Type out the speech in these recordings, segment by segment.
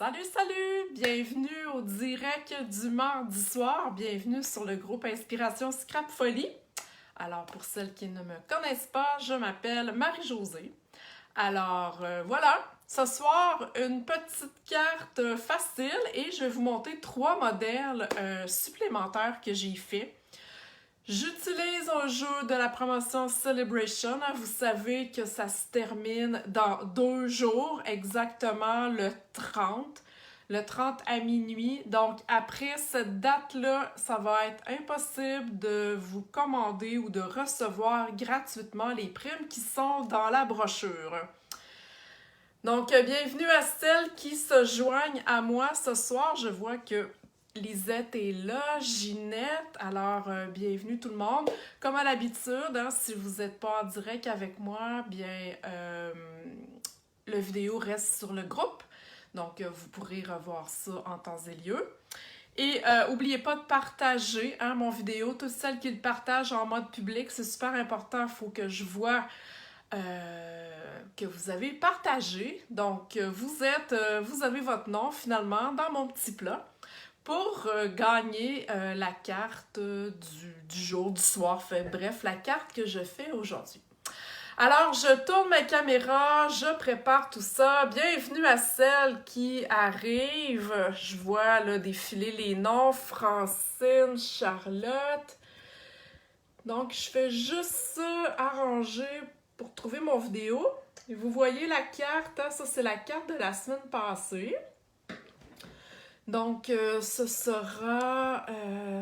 Salut, salut! Bienvenue au direct du mardi soir. Bienvenue sur le groupe Inspiration Scrap Folie. Alors, pour celles qui ne me connaissent pas, je m'appelle Marie-Josée. Alors, voilà, ce soir, une petite carte facile et je vais vous montrer 3 modèles supplémentaires que j'ai fait. J'utilise un jeu de la promotion Celebration. Vous savez que ça se termine dans 2 jours, exactement le 30. Le 30 à minuit. Donc, après cette date-là, ça va être impossible de vous commander ou de recevoir gratuitement les primes qui sont dans la brochure. Donc, bienvenue à celles qui se joignent à moi ce soir. Je vois que Lisette est là, Ginette, alors bienvenue tout le monde. Comme à l'habitude, hein, si vous n'êtes pas en direct avec moi, bien la vidéo reste sur le groupe, donc vous pourrez revoir ça en temps et lieu. Et n'oubliez pas de partager mon vidéo, toutes celles qui le partagent en mode public, c'est super important, il faut que je vois que vous avez partagé. Donc vous avez votre nom finalement dans mon petit plat pour gagner la carte du jour, du soir, bref, la carte que je fais aujourd'hui. Alors, je tourne ma caméra, je prépare tout ça. Bienvenue à celles qui arrivent. Je vois là défiler les noms, Francine, Charlotte. Donc, je fais juste arranger pour trouver mon vidéo. Et vous voyez la carte, hein? Ça c'est la carte de la semaine passée. Donc, ce sera,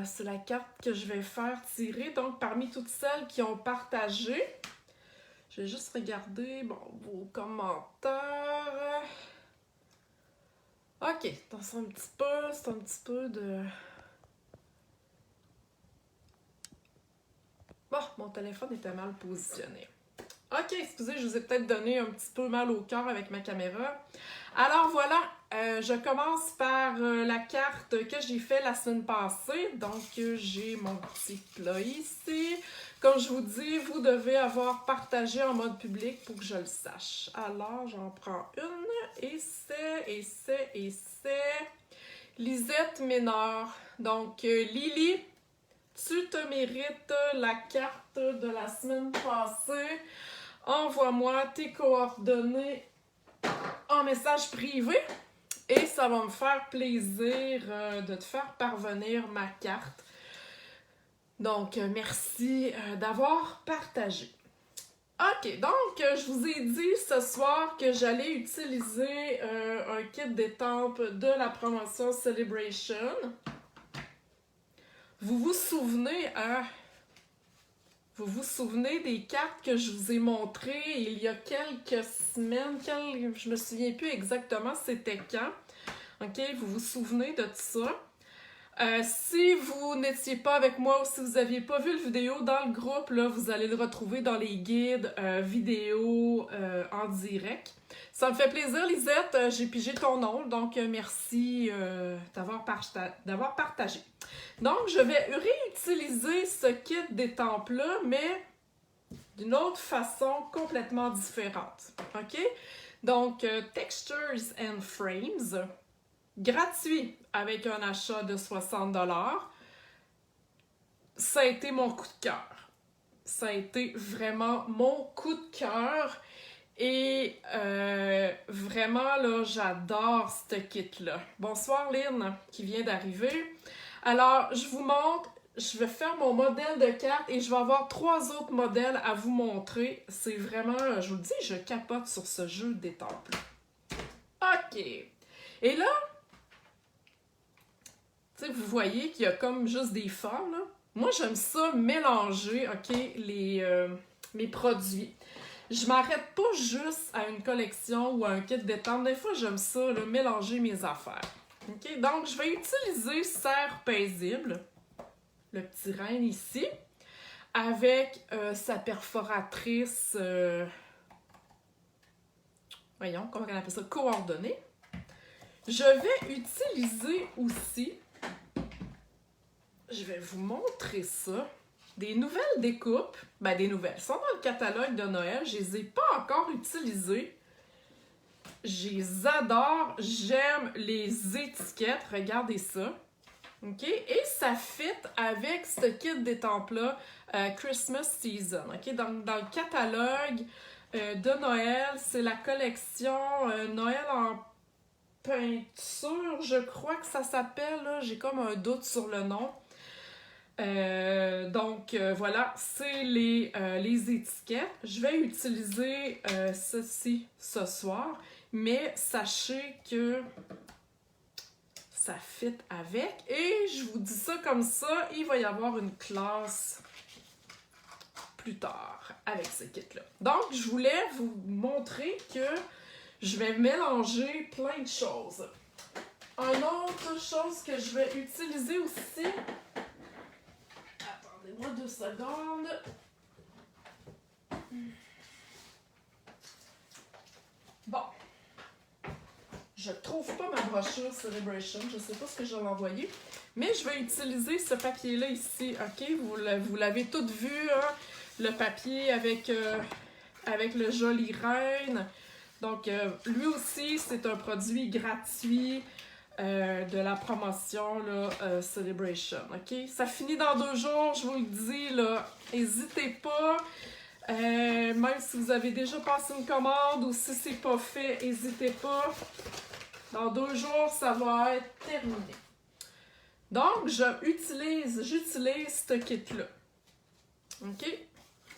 c'est la carte que je vais faire tirer. Donc, parmi toutes celles qui ont partagé, je vais juste regarder vos commentaires. Ok, c'est un petit peu de... Bon, mon téléphone était mal positionné. Ok, excusez, je vous ai peut-être donné un petit peu mal au cœur avec ma caméra. Alors voilà, je commence par la carte que j'ai fait la semaine passée. Donc, j'ai mon petit plat ici. Comme je vous dis, vous devez avoir partagé en mode public pour que je le sache. Alors, j'en prends une, et c'est... Lisette Ménard. Donc, Lily, tu te mérites la carte de la semaine passée. Envoie-moi tes coordonnées en message privé et ça va me faire plaisir de te faire parvenir ma carte. Donc, merci d'avoir partagé. Ok, donc je vous ai dit ce soir que j'allais utiliser un kit d'étampes de la promotion Celebration. Vous vous souvenez, hein? Vous vous souvenez des cartes que je vous ai montrées il y a quelques semaines? Je me souviens plus exactement c'était quand. OK, vous vous souvenez de tout ça? Si vous n'étiez pas avec moi ou si vous n'aviez pas vu la vidéo dans le groupe, là, vous allez le retrouver dans les guides vidéo en direct. Ça me fait plaisir, Lisette. J'ai pigé ton nom, donc merci d'avoir partagé. Donc, je vais réutiliser ce kit d'étampes-là, mais d'une autre façon complètement différente. OK? Donc, Textures and Frames, gratuit avec un achat de 60$. Ça a été mon coup de cœur. Ça a été vraiment mon coup de cœur. Et vraiment, là, j'adore ce kit-là. Bonsoir, Lynn, qui vient d'arriver. Alors, je vous montre, je vais faire mon modèle de carte et je vais avoir 3 autres modèles à vous montrer. C'est vraiment, je vous le dis, je capote sur ce jeu d'étampes. OK. Et là, tu sais, vous voyez qu'il y a comme juste des formes, là. Moi, j'aime ça mélanger, OK, mes produits. Je m'arrête pas juste à une collection ou à un kit d'étampes. Des fois, j'aime ça, là, mélanger mes affaires. OK? Donc, je vais utiliser Serre paisible, le petit renne ici, avec sa perforatrice, voyons, comment on appelle ça, coordonnée. Je vais utiliser aussi, je vais vous montrer ça, des nouvelles découpes. Ben, des nouvelles. Elles sont dans le catalogue de Noël. Je les ai pas encore utilisées. Je les adore. J'aime les étiquettes. Regardez ça. OK? Et ça fit avec ce kit d'étampes-là Christmas Season. OK? Dans le catalogue de Noël, c'est la collection Noël en peinture, je crois que ça s'appelle. J'ai comme un doute sur le nom. Voilà, c'est les étiquettes. Je vais utiliser ceci ce soir, mais sachez que ça fit avec. Et je vous dis ça comme ça, il va y avoir une classe plus tard avec ce kit-là. Donc, je voulais vous montrer que je vais mélanger plein de choses. Une autre chose que je vais utiliser aussi... Attendez-moi 2 secondes. Bon. Je trouve pas ma brochure Celebration. Je sais pas ce que je vais l'envoyer. Mais je vais utiliser ce papier-là ici. OK? Vous l'avez tout vu, hein? Le papier avec le joli reine. Donc, lui aussi, c'est un produit gratuit de la promotion là, Celebration. OK? Ça finit dans 2 jours, je vous le dis, là. N'hésitez pas. Même si vous avez déjà passé une commande ou si c'est pas fait, n'hésitez pas. Dans 2 jours, ça va être terminé. Donc, j'utilise ce kit-là. OK?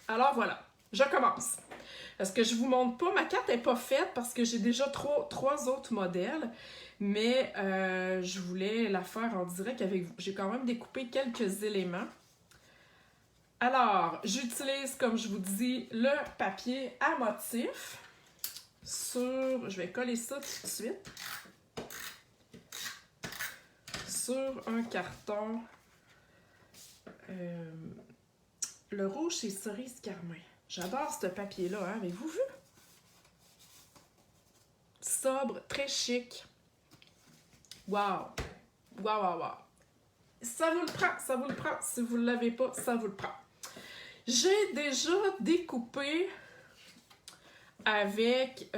Alors, voilà. Je commence. Est-ce que je vous montre pas? Ma carte n'est pas faite parce que j'ai déjà 3 autres modèles. Mais je voulais la faire en direct avec vous. J'ai quand même découpé quelques éléments. Alors, j'utilise, comme je vous dis, le papier à motif. Je vais coller ça tout de suite. Sur un carton. Le rouge, c'est cerise carmin. J'adore ce papier-là, hein? Avez-vous vu? Sobre, très chic. Wow! Wow, wow, wow! Ça vous le prend, ça vous le prend. Si vous ne l'avez pas, ça vous le prend. J'ai déjà découpé avec,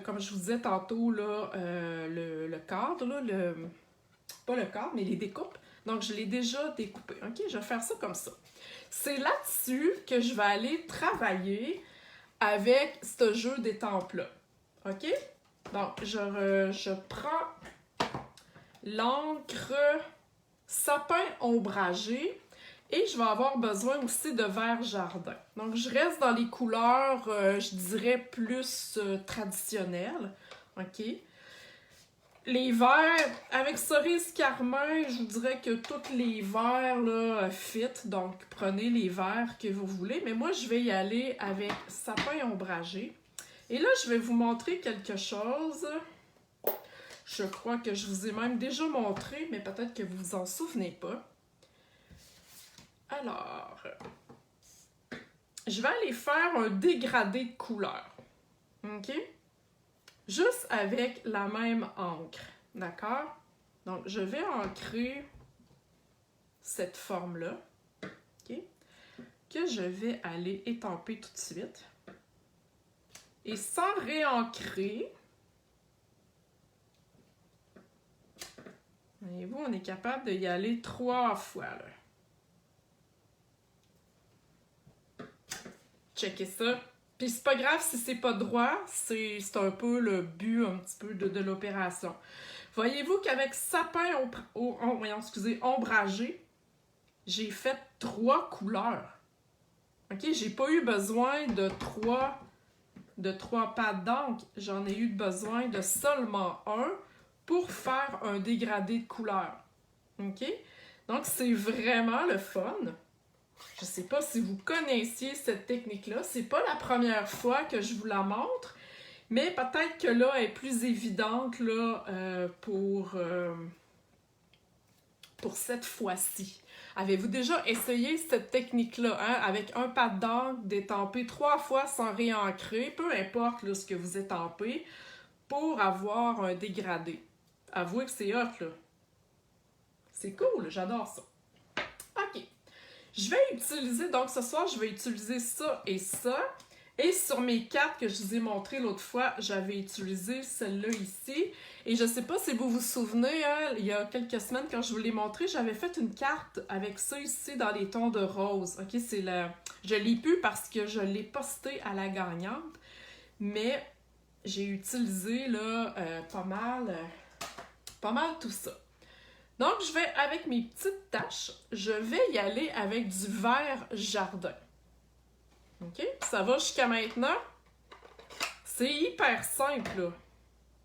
comme je vous disais tantôt, là, le cadre, là, pas le cadre, mais les découpes. Donc, je l'ai déjà découpé. OK? Je vais faire ça comme ça. C'est là-dessus que je vais aller travailler avec ce jeu d'étampes-là. OK? Donc, je prends l'encre sapin ombragé et je vais avoir besoin aussi de vert jardin. Donc, je reste dans les couleurs, je dirais, plus traditionnelles. OK? Les verts, avec cerise carmin, je vous dirais que tous les verts là, fit. Donc, prenez les verts que vous voulez. Mais moi, je vais y aller avec sapin ombragé. Et là, je vais vous montrer quelque chose. Je crois que je vous ai même déjà montré, mais peut-être que vous vous en souvenez pas. Alors, je vais aller faire un dégradé de couleur. OK? Juste avec la même encre. D'accord? Donc, je vais ancrer cette forme-là. OK? Que je vais aller étamper tout de suite. Et sans réancrer, voyez-vous, on est capable d'y aller 3 fois. Là. Checkez ça. Puis c'est pas grave si c'est pas droit, c'est un peu le but un petit peu de l'opération. Voyez-vous qu'avec sapin ombragé, j'ai fait 3 couleurs. OK? J'ai pas eu besoin de 3 pattes d'encre. J'en ai eu besoin de seulement 1 pour faire un dégradé de couleur. OK? Donc, c'est vraiment le fun. Je ne sais pas si vous connaissiez cette technique-là. C'est pas la première fois que je vous la montre, mais peut-être que là, elle est plus évidente là, pour cette fois-ci. Avez-vous déjà essayé cette technique-là, hein, avec un pad d'encre, d'étamper 3 fois sans réancrer, peu importe là, ce que vous étampez, pour avoir un dégradé? Avouez que c'est hot, là. C'est cool, j'adore ça. OK. Je vais utiliser, donc ce soir, je vais utiliser ça et ça. Et sur mes cartes que je vous ai montrées l'autre fois, j'avais utilisé celle-là ici. Et je sais pas si vous vous souvenez, hein, il y a quelques semaines, quand je vous l'ai montré, j'avais fait une carte avec ça ici dans les tons de rose. Ok, je l'ai plus parce que je l'ai posté à la gagnante. Mais j'ai utilisé là, pas mal tout ça. Donc, je vais avec mes petites taches, je vais y aller avec du vert jardin. OK? Ça va jusqu'à maintenant. C'est hyper simple, là.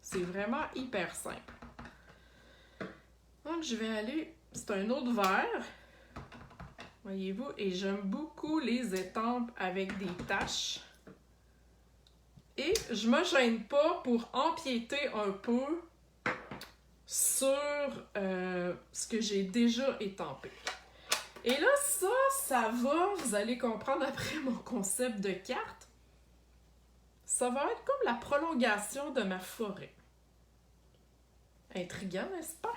C'est vraiment hyper simple. Donc, je vais aller... C'est un autre vert. Voyez-vous? Et j'aime beaucoup les étampes avec des taches. Et je me gêne pas pour empiéter un peu sur ce que j'ai déjà étampé. Et là, ça va, vous allez comprendre après mon concept de carte. Ça va être comme la prolongation de ma forêt. Intriguant, n'est-ce pas?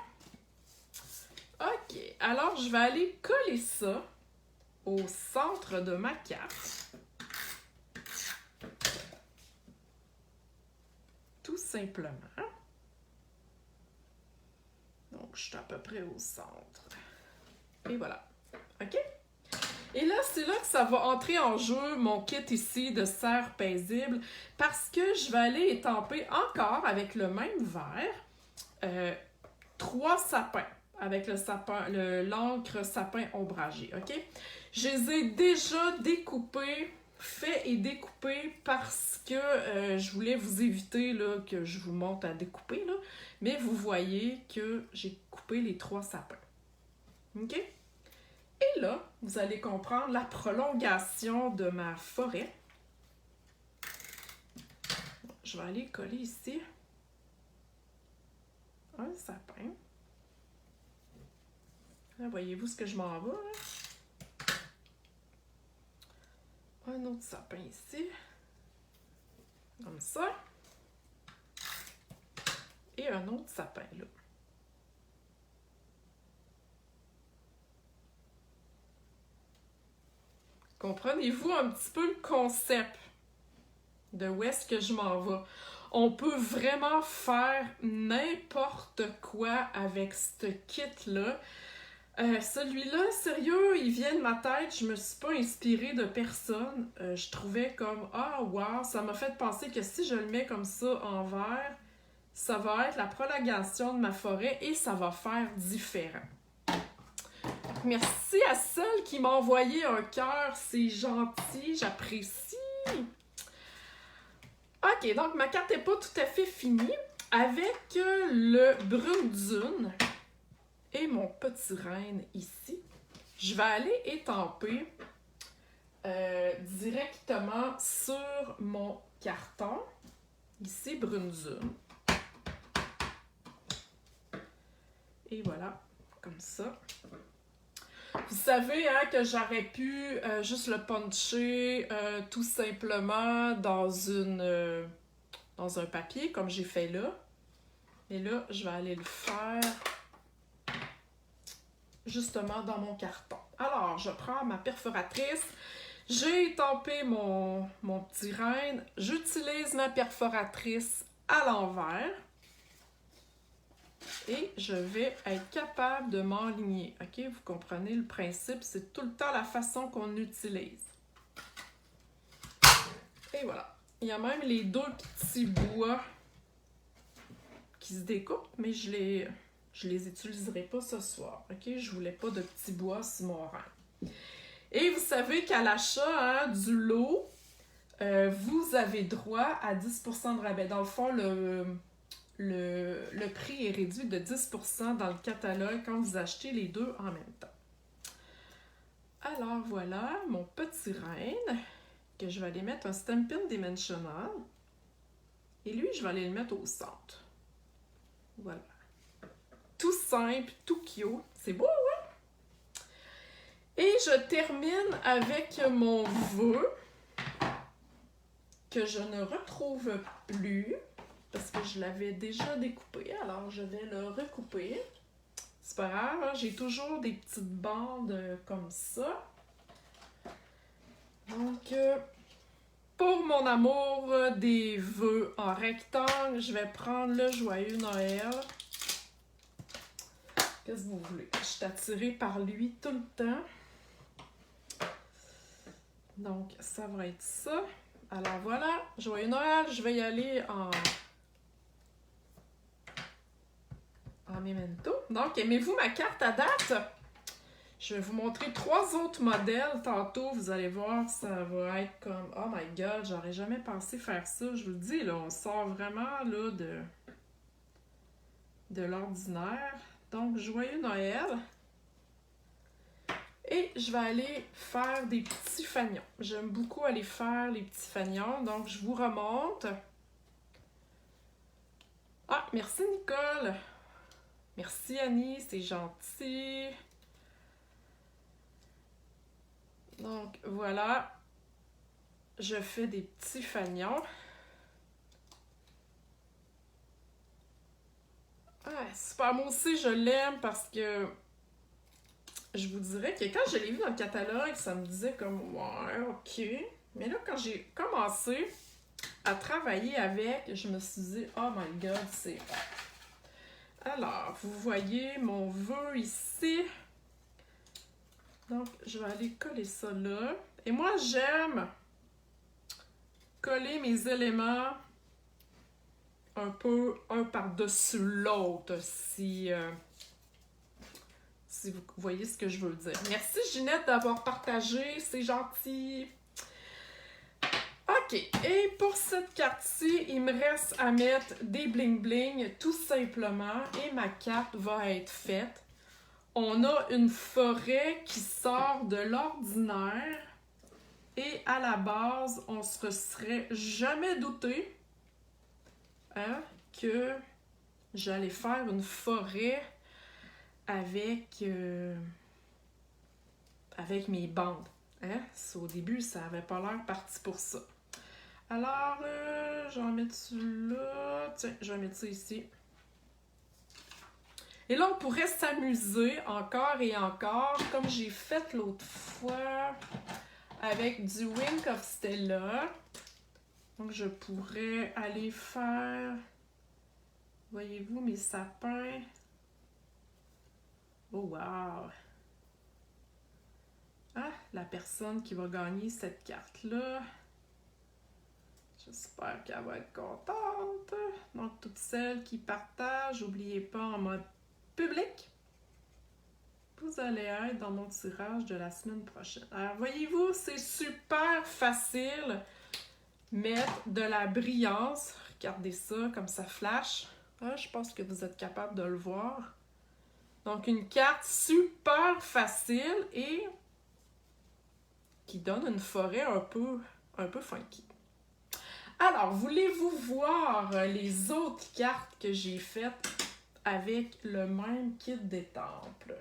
Ok, alors je vais aller coller ça au centre de ma carte. Tout simplement. Donc, je suis à peu près au centre. Et voilà. OK? Et là, c'est là que ça va entrer en jeu mon kit ici de serre paisible parce que je vais aller étamper encore avec le même verre 3 sapins avec l'encre sapin ombragé. OK? Je les ai déjà découpés, faits et découpés parce que je voulais vous éviter là, que je vous montre à découper. Là, mais vous voyez que j'ai coupé les 3 sapins. OK? Et là, vous allez comprendre la prolongation de ma forêt. Je vais aller coller ici un sapin. Là, voyez-vous ce que je m'en vais? Là? Un autre sapin ici. Comme ça. Et un autre sapin là. Comprenez-vous un petit peu le concept de où est-ce que je m'en vais? On peut vraiment faire n'importe quoi avec ce kit-là. Celui-là, sérieux, il vient de ma tête. Je me suis pas inspirée de personne. Je trouvais comme, ah, wow, ça m'a fait penser que si je le mets comme ça en vert, ça va être la prolongation de ma forêt et ça va faire différent. Merci à celle qui m'a envoyé un cœur, c'est gentil, j'apprécie. Ok, donc ma carte n'est pas tout à fait finie. Avec le brune dune et mon petit renne ici, je vais aller étamper directement sur mon carton. Ici, brune dune. Et voilà, comme ça. Vous savez hein, que j'aurais pu juste le puncher tout simplement dans un papier, comme j'ai fait là. Et là, je vais aller le faire justement dans mon carton. Alors, je prends ma perforatrice. J'ai étampé mon petit renne. J'utilise ma perforatrice à l'envers. Et je vais être capable de m'enligner. OK? Vous comprenez le principe? C'est tout le temps la façon qu'on utilise. Et voilà. Il y a même les 2 petits bois qui se découpent, mais je les utiliserai pas ce soir. OK? Je voulais pas de petits bois sur mon renne. Et vous savez qu'à l'achat du lot, vous avez droit à 10% de rabais. Dans le fond, le prix est réduit de 10% dans le catalogue quand vous achetez les 2 en même temps. Alors voilà, mon petit renne, que je vais aller mettre un Stampin' Dimensional. Et lui, je vais aller le mettre au centre. Voilà. Tout simple, tout cute. C'est beau, hein? Et je termine avec mon vœu que je ne retrouve plus. Parce que je l'avais déjà découpé, alors je vais le recouper. C'est pas grave, hein? J'ai toujours des petites bandes comme ça. Donc, pour mon amour des vœux en rectangle, je vais prendre le Joyeux Noël. Qu'est-ce que vous voulez? Je suis attirée par lui tout le temps. Donc, ça va être ça. Alors voilà, Joyeux Noël, je vais y aller en memento. Donc, aimez-vous ma carte à date? Je vais vous montrer 3 autres modèles tantôt. Vous allez voir, ça va être comme... Oh my God, j'aurais jamais pensé faire ça. Je vous le dis, là, on sort vraiment là de l'ordinaire. Donc, Joyeux Noël. Et je vais aller faire des petits fanions. J'aime beaucoup aller faire les petits fanions. Donc, je vous remonte. Ah, merci Nicole. Merci Annie, c'est gentil. Donc, voilà. Je fais des petits fanions. Ah, super. Moi aussi, je l'aime parce que je vous dirais que quand je l'ai vu dans le catalogue, ça me disait comme, ouais, ok. Mais là, quand j'ai commencé à travailler avec, je me suis dit, oh my God, c'est... Alors, vous voyez mon vœu ici. Donc, je vais aller coller ça là. Et moi, j'aime coller mes éléments un peu un par-dessus l'autre, si vous voyez ce que je veux dire. Merci Ginette d'avoir partagé, c'est gentil. Ok, et pour cette carte-ci, il me reste à mettre des bling-bling tout simplement et ma carte va être faite. On a une forêt qui sort de l'ordinaire et à la base, on se serait jamais douté que j'allais faire une forêt avec mes bandes. Au début, ça avait pas l'air parti pour ça. Alors, je vais en mettre là. Tiens, je vais mettre ça ici. Et là, on pourrait s'amuser encore et encore, comme j'ai fait l'autre fois avec du Wink of Stella. Donc, je pourrais aller faire, voyez-vous, mes sapins. Oh, wow! Ah, la personne qui va gagner cette carte-là. J'espère qu'elle va être contente. Donc, toutes celles qui partagent, n'oubliez pas en mode public. Vous allez être dans mon tirage de la semaine prochaine. Alors, voyez-vous, c'est super facile. Mettre de la brillance. Regardez ça, comme ça flash. Ah, je pense que vous êtes capable de le voir. Donc, une carte super facile et qui donne une forêt un peu funky. Alors, voulez-vous voir les autres cartes que j'ai faites avec le même kit des temples?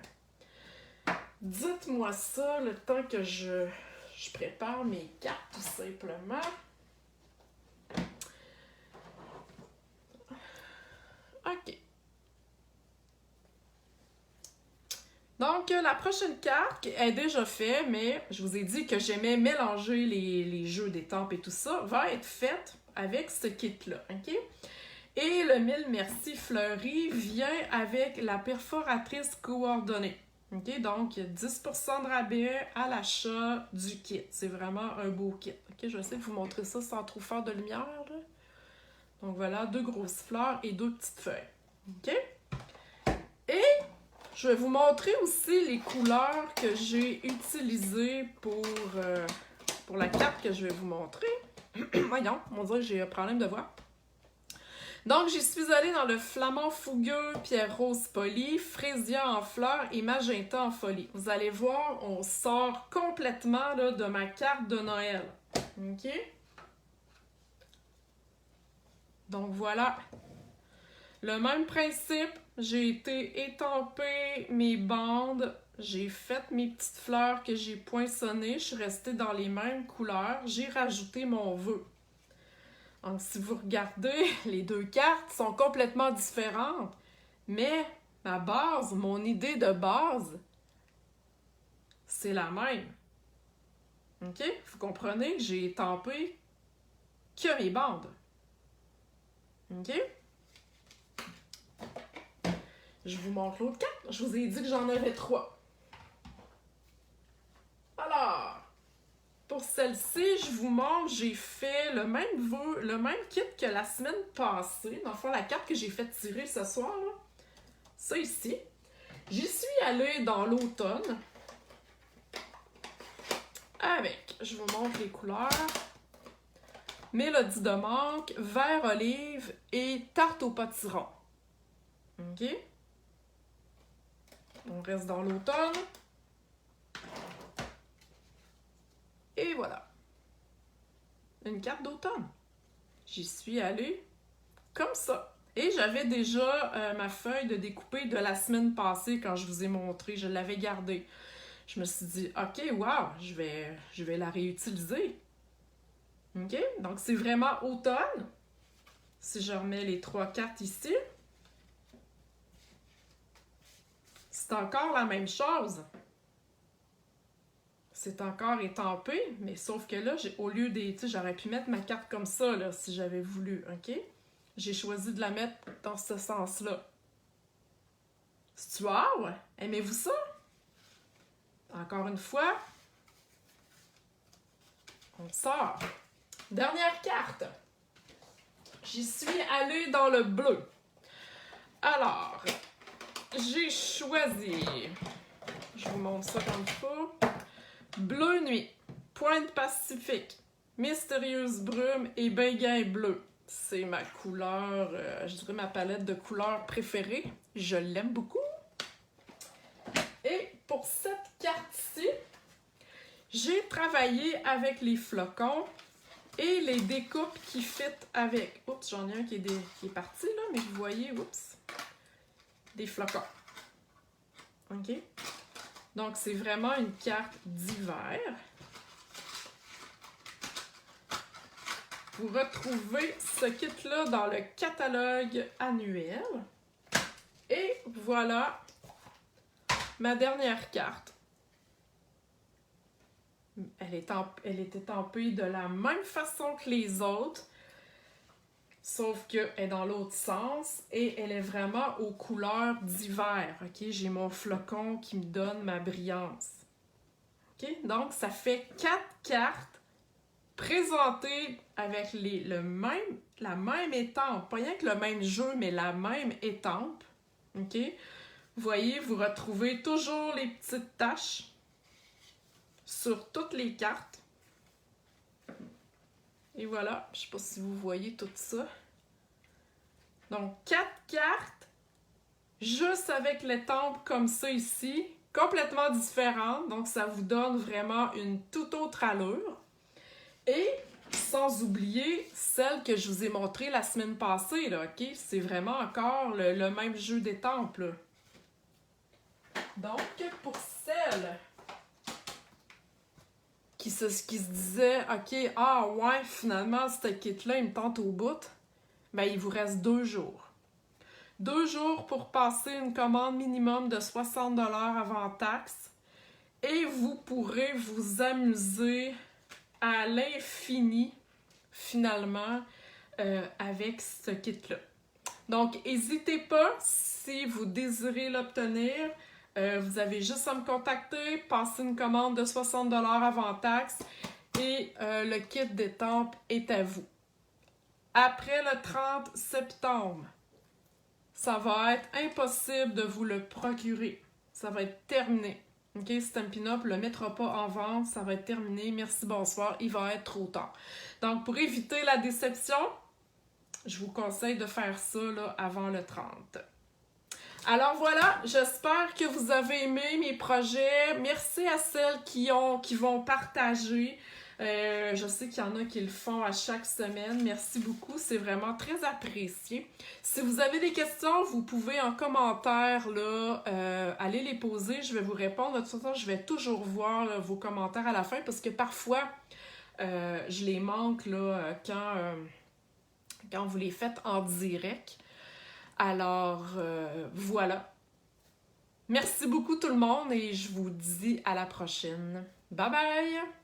Dites-moi ça le temps que je prépare mes cartes, tout simplement. OK. Donc, la prochaine carte est déjà faite, mais je vous ai dit que j'aimais mélanger les jeux d'étampes et tout ça, va être faite avec ce kit-là, OK? Et le Mille Merci Fleuri vient avec la perforatrice coordonnée. OK? Donc, 10% de rabais à l'achat du kit. C'est vraiment un beau kit. OK? Je vais essayer de vous montrer ça sans trop faire de lumière, là. Donc, voilà, 2 grosses fleurs et 2 petites feuilles. OK? Et je vais vous montrer aussi les couleurs que j'ai utilisées pour la carte que je vais vous montrer. Voyons, on dirait que j'ai un problème de voix. Donc, j'y suis allée dans le flamand fougueux, pierre rose polie, frésia en fleurs et magenta en folie. Vous allez voir, on sort complètement là, de ma carte de Noël. OK? Donc, voilà. Le même principe, j'ai été étamper mes bandes, j'ai fait mes petites fleurs que j'ai poinçonnées, je suis restée dans les mêmes couleurs, j'ai rajouté mon vœu. Donc, si vous regardez, les 2 cartes sont complètement différentes, mais ma base, mon idée de base, c'est la même. OK? Vous comprenez que j'ai étampé que mes bandes. OK? Je vous montre l'autre carte. Je vous ai dit que j'en avais 3. Alors, pour celle-ci, je vous montre, j'ai fait le même kit que la semaine passée. Dans le fond, la carte que j'ai fait tirer ce soir, là, ça ici. J'y suis allée dans l'automne avec, je vous montre les couleurs, Mélodie de menthe, vert olive et tarte au potiron. OK? On reste dans l'automne. Et voilà. Une carte d'automne. J'y suis allée comme ça. Et j'avais déjà ma feuille de découper de la semaine passée quand je vous ai montré. Je l'avais gardée. Je me suis dit, OK, wow, je vais la réutiliser. OK? Donc, c'est vraiment automne. Si je remets les 3 cartes ici, c'est encore la même chose. C'est encore étampé, mais sauf que là, au lieu des... Tu sais, j'aurais pu mettre ma carte comme ça, là, si j'avais voulu, OK? J'ai choisi de la mettre dans ce sens-là. C'est-tu wow? Aimez-vous ça? Encore une fois, on sort. Dernière carte. J'y suis allée dans le bleu. Alors, j'ai choisi... Je vous montre ça comme il faut. Bleu nuit, pointe pacifique, mystérieuse brume et béguin bleu. C'est ma couleur, je dirais ma palette de couleurs préférée. Je l'aime beaucoup. Et pour cette carte-ci, j'ai travaillé avec les flocons et les découpes qui fit avec. Oups, j'en ai un qui est parti là, mais vous voyez, oups, des flocons. OK? Donc, c'est vraiment une carte d'hiver. Vous retrouvez ce kit-là dans le catalogue annuel. Et voilà ma dernière carte. Elle est étampée de la même façon que les autres, sauf qu'elle est dans l'autre sens et elle est vraiment aux couleurs d'hiver. OK? J'ai mon flocon qui me donne ma brillance. OK? Donc, ça fait 4 cartes présentées avec la même étampe. Pas rien que le même jeu, mais la même étampe. OK? Vous voyez, vous retrouvez toujours les petites taches sur toutes les cartes. Et voilà, je ne sais pas si vous voyez tout ça. Donc, 4 cartes, juste avec l'étampe comme ça ici, complètement différentes. Donc, ça vous donne vraiment une toute autre allure. Et sans oublier celle que je vous ai montrée la semaine passée, là, OK? C'est vraiment encore le même jeu d'étampes, là. Donc, pour celle qui se disait, OK, ah ouais, finalement, ce kit-là, il me tente au bout, ben il vous reste 2 jours. 2 jours pour passer une commande minimum de 60$ avant taxe et vous pourrez vous amuser à l'infini, finalement, avec ce kit-là. Donc, n'hésitez pas, si vous désirez l'obtenir, vous avez juste à me contacter, passer une commande de 60$ avant taxe et le kit d'étampes est à vous. Après le 30 septembre, ça va être impossible de vous le procurer. Ça va être terminé. OK, Stampin' Up! Le mettra pas en vente, ça va être terminé. Merci, bonsoir, il va être trop tard. Donc, pour éviter la déception, je vous conseille de faire ça là, avant le 30. Alors voilà, j'espère que vous avez aimé mes projets. Merci à celles qui vont partager. Je sais qu'il y en a qui le font à chaque semaine. Merci beaucoup, c'est vraiment très apprécié. Si vous avez des questions, vous pouvez en commentaire là, aller les poser. Je vais vous répondre. De toute façon, je vais toujours voir là, vos commentaires à la fin parce que parfois, je les manque là, quand vous les faites en direct. Alors, voilà. Merci beaucoup tout le monde et je vous dis à la prochaine. Bye bye!